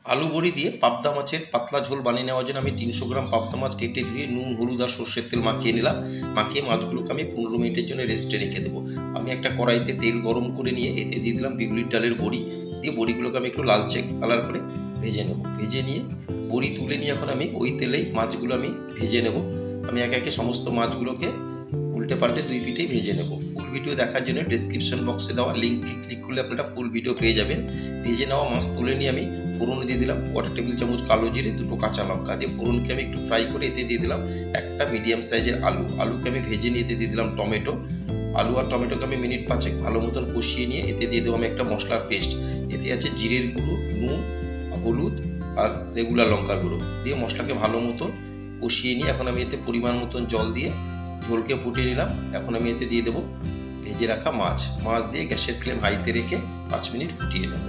আলু বড়ি দিয়ে পাবদা মাছের পাতলা ঝোল বানিয়ে নেওয়ার জন্য আমি 300 গ্রাম পাবদা মাছ কেটে ধুয়ে নুন, হলুদ আর সর্ষের তেল মাখিয়ে নিলাম। মাখিয়ে মাছগুলোকে আমি 15 মিনিটের জন্য রেস্টে রেখে দেবো। আমি একটা কড়াইতে তেল গরম করে নিয়ে এতে দিয়ে দিলাম বিউলির ডালের বড়ি। দিয়ে বড়িগুলোকে আমি একটু লালচে কালার করে ভেজে নেব। ভেজে নিয়ে বড়ি তুলে নিয়ে এখন আমি ওই তেলেই মাছগুলো আমি ভেজে নেব। আমি একে একে সমস্ত মাছগুলোকে উল্টে পাল্টে দুই পিঠেই ভেজে নেব। ফুল ভিডিও দেখার জন্য ডেসক্রিপশন বক্সে দেওয়া লিঙ্কে ক্লিক করলে আপনারা ফুল ভিডিও পেয়ে যাবেন। ভেজে নেওয়া মাছ তুলে নিয়ে আমি ফোড়নে দিয়ে দিলাম 1 টেবিল চামচ কালো জিরে, 2টো কাঁচা লঙ্কা দিয়ে ফোড়নকে আমি একটু ফ্রাই করে এতে দিয়ে দিলাম একটা মিডিয়াম সাইজের আলুকে আমি ভেজে নিয়ে এতে দিয়ে দিলাম টমেটো। আলু আর টমেটোকে আমি মিনিট 5 ভালো মতন কষিয়ে নিয়ে এতে দিয়ে দেবো আমি একটা মশলার পেস্ট। এতে আছে জিরের গুঁড়ো, নুন, হলুদ আর রেগুলার লঙ্কার গুঁড়ো দিয়ে মশলাকে ভালো মতন কষিয়ে নিয়ে এখন আমি এতে পরিমাণ মতন জল দিয়ে ঝোলকে ফুটিয়ে নিলাম। এখন আমি এতে দিয়ে দেবো ভেজে রাখা মাছ দিয়ে গ্যাসের ফ্লেম হাইতে রেখে 5 মিনিট ফুটিয়ে নেব।